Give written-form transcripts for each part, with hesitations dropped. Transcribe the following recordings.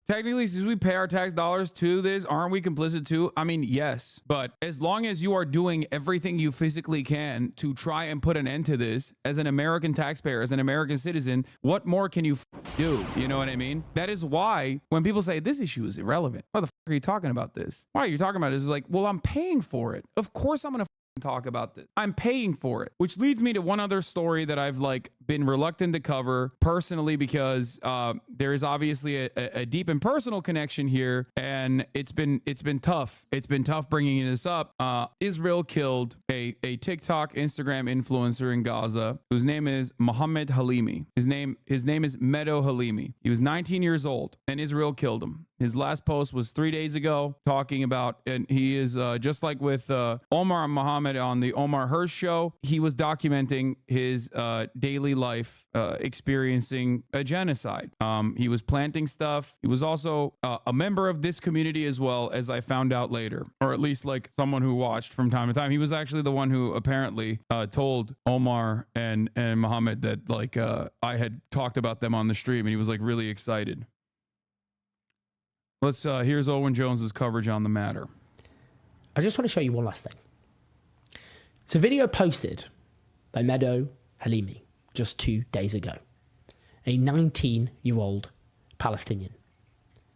Technically, since we pay our tax dollars to this, aren't we complicit too? I mean, yes. But as long as you are doing everything you physically can to try and put an end to this as an American taxpayer, as an American citizen, what more can you do? You know what I mean? That is why when people say this issue is irrelevant, why the are you talking about this? Why are you talking about it? It's like, well, I'm paying for it. Of course I'm going to talk about this. I'm paying for it, which leads me to one other story that I've like been reluctant to cover personally because there is obviously a deep and personal connection here, and it's been tough. It's been tough bringing this up. Israel killed a TikTok Instagram influencer in Gaza whose name is Medo Halimy. His name is Medo Halimy. He was 19 years old, and Israel killed him. His last post was 3 days ago talking about, and he is just like with Omar and Muhammad on the Omar Hirsch show, he was documenting his daily life experiencing a genocide. He was planting stuff. He was also a member of this community as well, as I found out later, or at least like someone who watched from time to time. He was actually the one who apparently told Omar and Muhammad that like I had talked about them on the stream, and he was like really excited. Let's here's Owen Jones's coverage on the matter. I just want to show you one last thing. It's a video posted by Medo Halimy just 2 days ago, a 19-year-old Palestinian.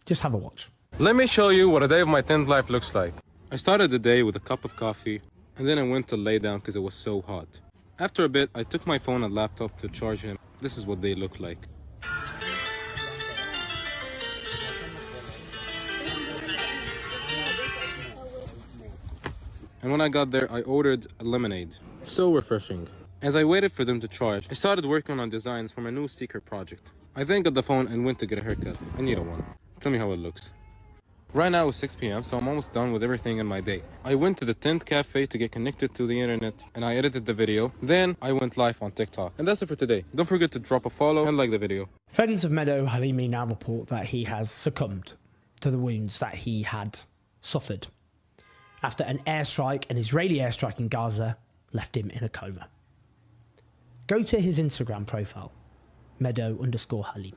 Just have a watch. Let me show you what a day of my tent life looks like. I started the day with a cup of coffee, and then I went to lay down because it was so hot. After a bit, I took my phone and laptop to charge him. This is what they look like. And when I got there, I ordered a lemonade. So refreshing. As I waited for them to charge, I started working on designs for my new secret project. I then got the phone and went to get a haircut. I need one. Tell me how it looks. Right now it's 6 p.m, so I'm almost done with everything in my day. I went to the tent cafe to get connected to the internet, and I edited the video. Then I went live on TikTok. And that's it for today. Don't forget to drop a follow and like the video. Friends of Medo Halimy now report that he has succumbed to the wounds that he had suffered after an airstrike, an Israeli airstrike in Gaza, left him in a coma. Go to his Instagram profile, Medo_Halimy.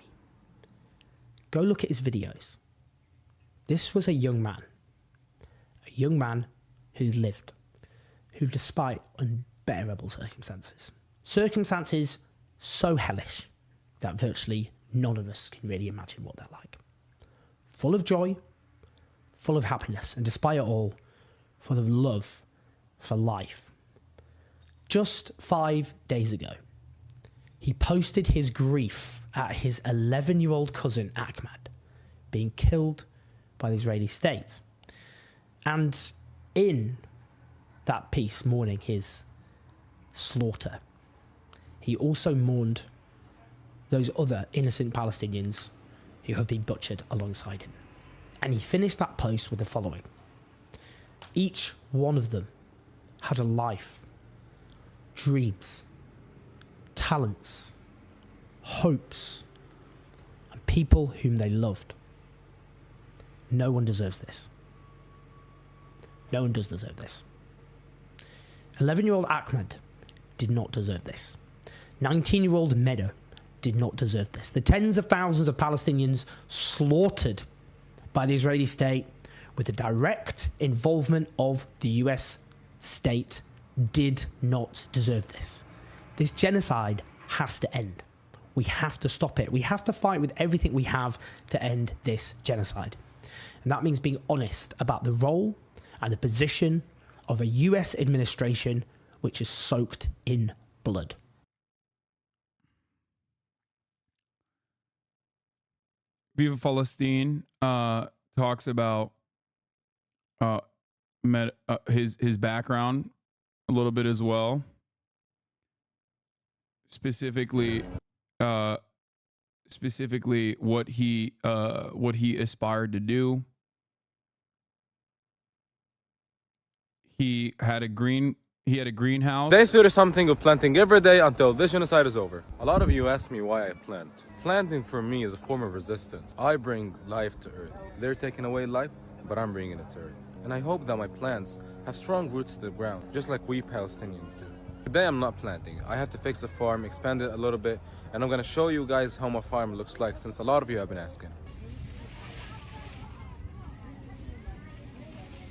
Go look at his videos. This was a young man who lived, who despite unbearable circumstances so hellish that virtually none of us can really imagine what they're like. Full of joy, full of happiness, and despite it all, full of love for life. Just 5 days ago, he posted his grief at his 11-year-old cousin Ahmad being killed by the Israeli state. And in that piece mourning his slaughter, he also mourned those other innocent Palestinians who have been butchered alongside him. And he finished that post with the following. Each one of them had a life, dreams, talents, hopes, and people whom they loved. No one deserves this. No one does deserve this. 11-year-old Ahmed did not deserve this. 19-year-old Medo did not deserve this. The tens of thousands of Palestinians slaughtered by the Israeli state with the direct involvement of the US state did not deserve this. This genocide has to end. We have to stop it. We have to fight with everything we have to end this genocide. And that means being honest about the role and the position of a US administration which is soaked in blood. Viva Palestine talks about his background a little bit as well. Specifically what he aspired to do. He had a greenhouse. They do something of planting every day until this genocide is over. A lot of you ask me why I plant. Planting for me is a form of resistance. I bring life to earth. They're taking away life, but I'm bringing it to earth. And I hope that my plants have strong roots to the ground, just like we Palestinians do. Today I'm not planting. I had to fix the farm, expand it a little bit, and I'm gonna show you guys how my farm looks like since a lot of you have been asking.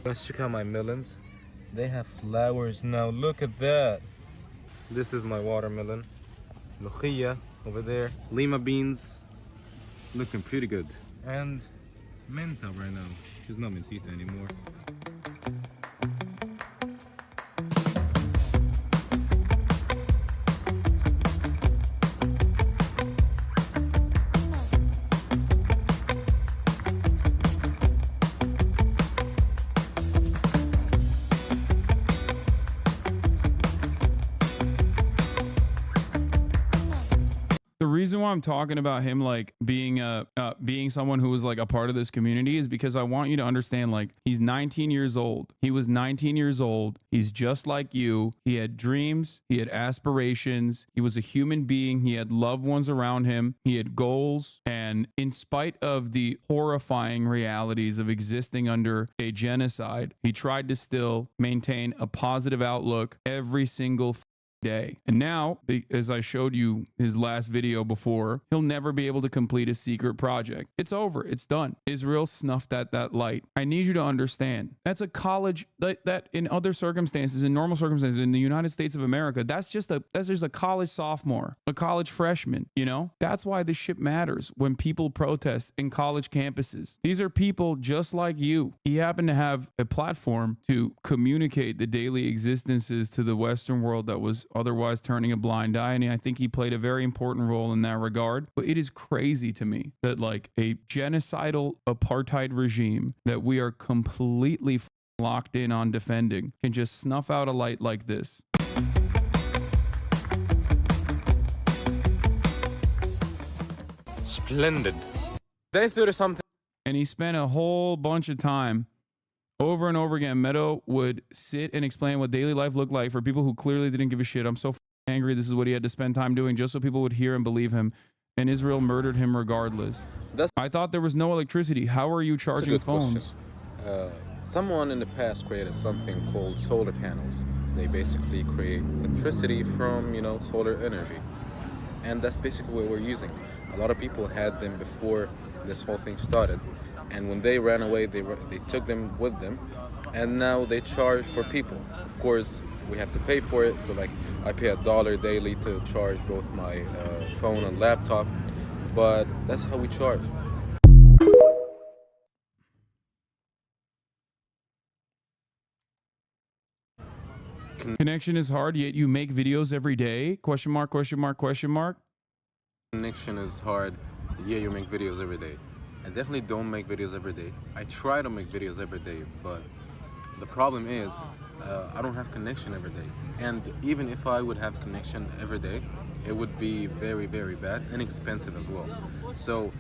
Let's check out my melons. They have flowers now. Look at that. This is my watermelon. Luchia over there. Lima beans. Looking pretty good. And menta right now. She's not mentita anymore. The reason why I'm talking about him like being someone who was like a part of this community is because I want you to understand, like, he's 19 years old. He was 19 years old. He's just like you. He had dreams. He had aspirations. He was a human being. He had loved ones around him. He had goals. And in spite of the horrifying realities of existing under a genocide, he tried to still maintain a positive outlook every single day. And now, as I showed you his last video before, he'll never be able to complete a secret project. It's over. It's done. Israel snuffed at that light. I need you to understand. That's a college that in other circumstances, in normal circumstances, in the United States of America, that's just a college sophomore, a college freshman, you know? That's why this shit matters when people protest in college campuses. These are people just like you. He happened to have a platform to communicate the daily existences to the Western world that was otherwise turning a blind eye, and I think he played a very important role in that regard. But it is crazy to me that like a genocidal apartheid regime that we are completely locked in on defending can just snuff out a light like this. Splendid. They threw something. And he spent a whole bunch of time over and over again. Medo would sit and explain what daily life looked like for people who clearly didn't give a shit. I'm so angry. This is what he had to spend time doing just so people would hear and believe him. And Israel murdered him regardless. I thought there was no electricity. How are you charging phones? Someone in the past created something called solar panels. They basically create electricity from, solar energy. And that's basically what we're using. A lot of people had them before this whole thing started. And when they ran away, they took them with them, and now they charge for people. Of course, we have to pay for it. So like, I pay $1 daily to charge both my phone and laptop, but that's how we charge. Connection is hard, yet you make videos every day? Question mark, question mark, question mark. Connection is hard, yeah, you make videos every day. I definitely don't make videos every day. I try to make videos every day, but the problem is I don't have connection every day. And even if I would have connection every day, it would be very, very bad and expensive as well. So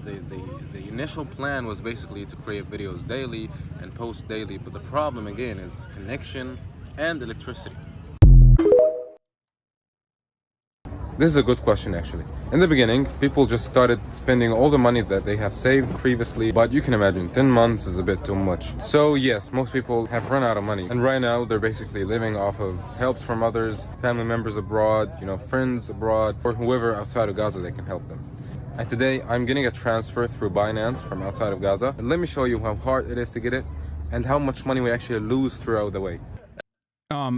the initial plan was basically to create videos daily and post daily, but the problem again is connection and electricity. This is a good question, actually. In the beginning, people just started spending all the money that they have saved previously, but you can imagine 10 months is a bit too much. So yes, most people have run out of money, and right now they're basically living off of helps from others, family members abroad, friends abroad, or whoever outside of Gaza that can help them. And today I'm getting a transfer through Binance from outside of Gaza, and let me show you how hard it is to get it and how much money we actually lose throughout the way.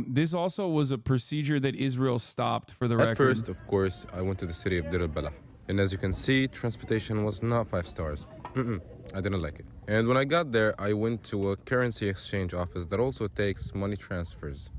This also was a procedure that Israel stopped, for the record. At first, of course, I went to the city of Deir al-Balah. And as you can see, transportation was not 5 stars. I didn't like it. And when I got there, I went to a currency exchange office that also takes money transfers.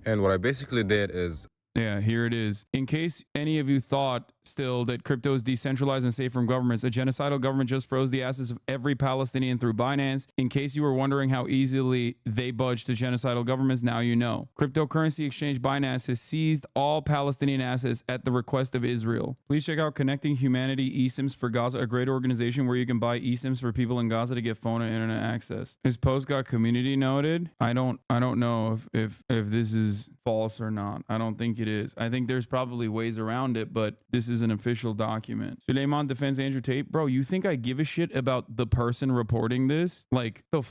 And what I basically did is... Yeah, here it is. In case any of you thought still that crypto is decentralized and safe from governments, a genocidal government just froze the assets of every Palestinian through Binance. In case you were wondering how easily they budged to genocidal governments, now you know. Cryptocurrency exchange Binance has seized all Palestinian assets at the request of Israel. Please check out Connecting Humanity eSIMs for Gaza, a great organization where you can buy eSIMs for people in Gaza to get phone and internet access. His post got community noted. I don't know if this is false or not. I don't think it is. I think there's probably ways around it, but this is an official document. Suleiman defends Andrew Tate. Bro, you think I give a shit about the person reporting this? Like, the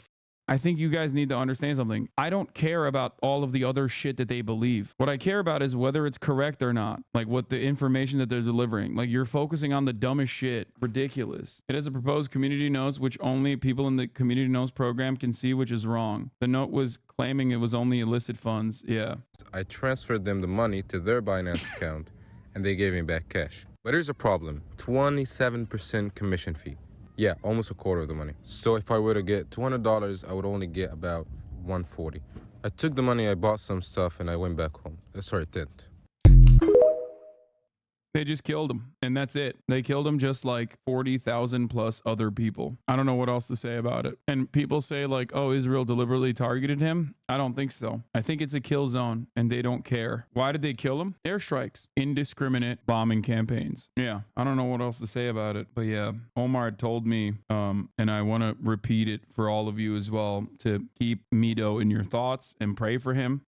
I think you guys need to understand something. I don't care about all of the other shit that they believe. What I care about is whether it's correct or not. Like what the information that they're delivering. Like you're focusing on the dumbest shit. Ridiculous. It is a proposed community notes which only people in the community notes program can see, which is wrong. The note was claiming it was only illicit funds. Yeah. I transferred them the money to their Binance account and they gave me back cash. But here's a problem. 27% commission fee. Yeah, almost a quarter of the money. So if I were to get $200, I would only get about $140. I took the money, I bought some stuff, and I went back home. Sorry, didn't. They just killed him, and that's it. They killed him just like 40,000 plus other people. I don't know what else to say about it. And people say like, oh, Israel deliberately targeted him. I don't think so. I think it's a kill zone and they don't care. Why did they kill him? Airstrikes, indiscriminate bombing campaigns. Yeah, I don't know what else to say about it. But yeah, Omar told me, and I want to repeat it for all of you as well, to keep Medo in your thoughts and pray for him.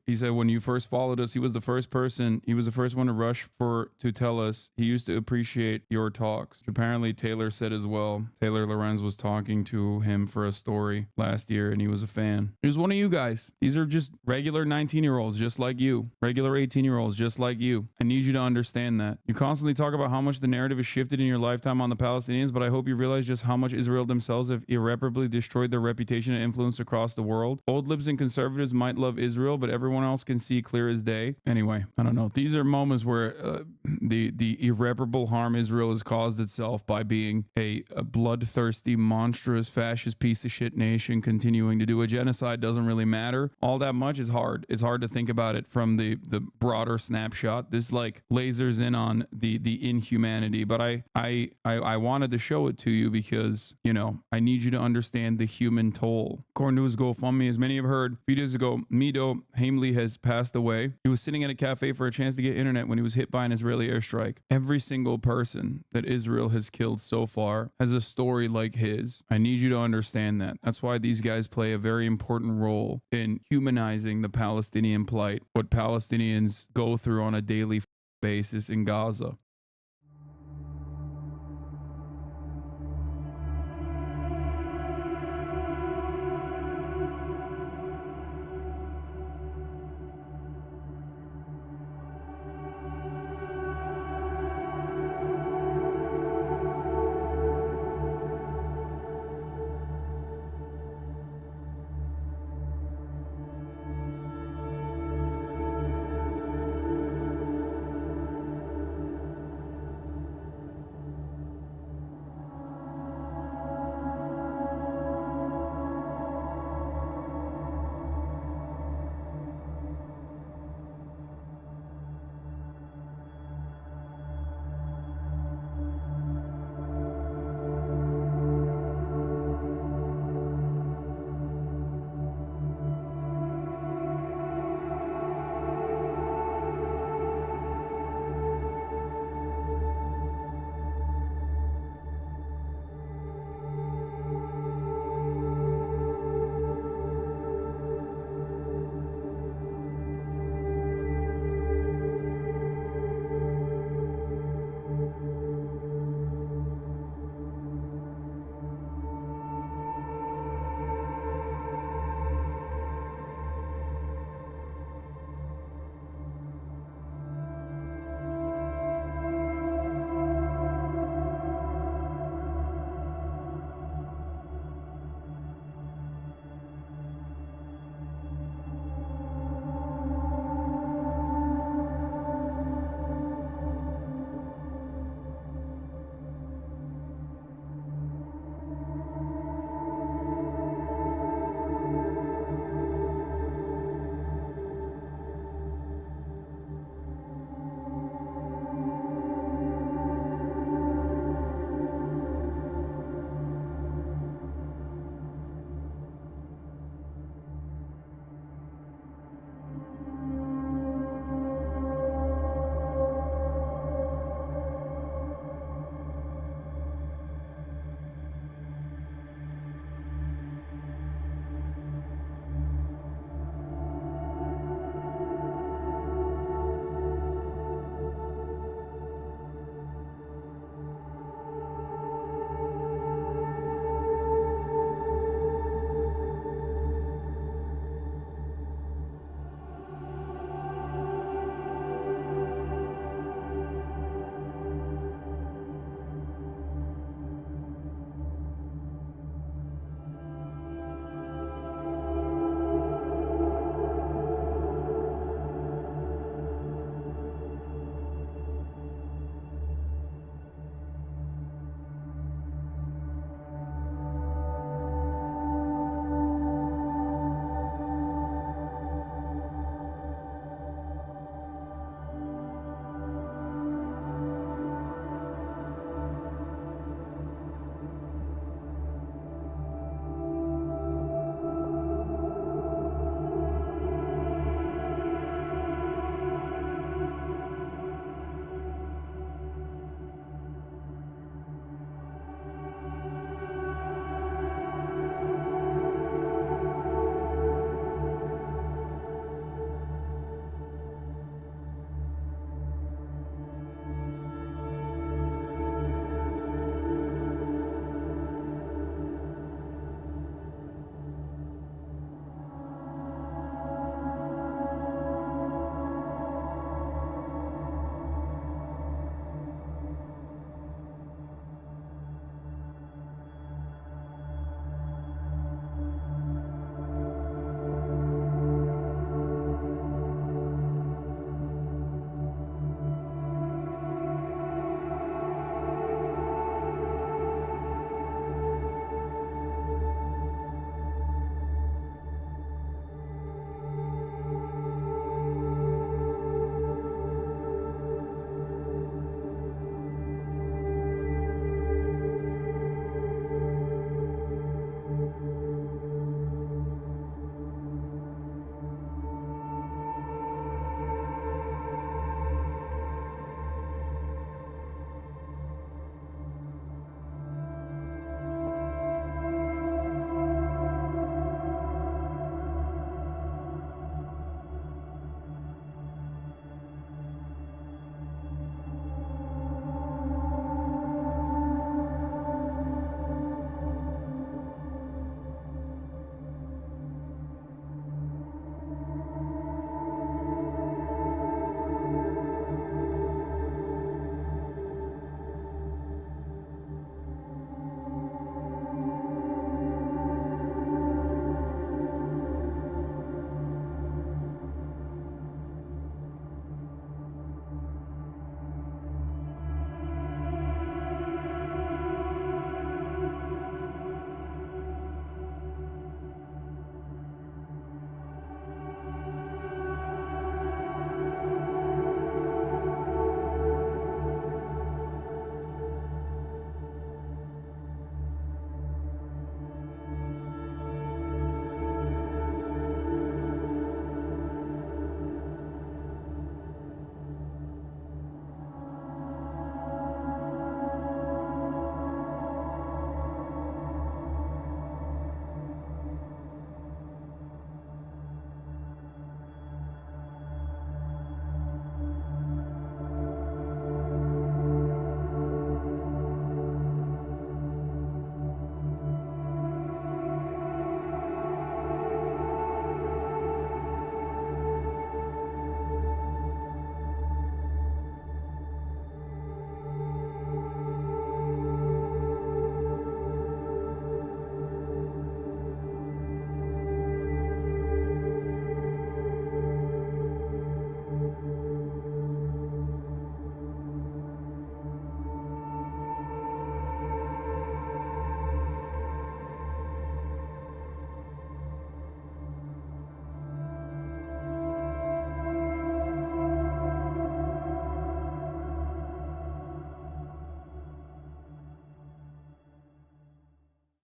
He said when you first followed us, he was the first one to rush to tell us he used to appreciate your talks. Apparently Taylor said as well. Taylor Lorenz was talking to him for a story last year and he was a fan. He was one of you guys. These are just regular 19-year-olds just like you. Regular 18-year-olds just like you. I need you to understand that. You constantly talk about how much the narrative has shifted in your lifetime on the Palestinians, but I hope you realize just how much Israel themselves have irreparably destroyed their reputation and influence across the world. Old libs and conservatives might love Israel, but everyone else can see clear as day. Anyway, I don't know. These are moments where the irreparable harm Israel has caused itself by being a bloodthirsty, monstrous, fascist piece of shit nation continuing to do a genocide doesn't really matter all that much. Is hard. It's hard to think about it from the broader snapshot. This like lasers in on the inhumanity, but I wanted to show it to you because, you know, I need you to understand the human toll. According to his GoFundMe, as many have heard, a few days ago, Medo Halimy has passed away. He was sitting at a cafe for a chance to get internet when he was hit by an Israeli airstrike. Every single person that Israel has killed so far has a story like his. I need you to understand that. That's why these guys play a very important role in humanizing the Palestinian plight, what Palestinians go through on a daily basis in Gaza.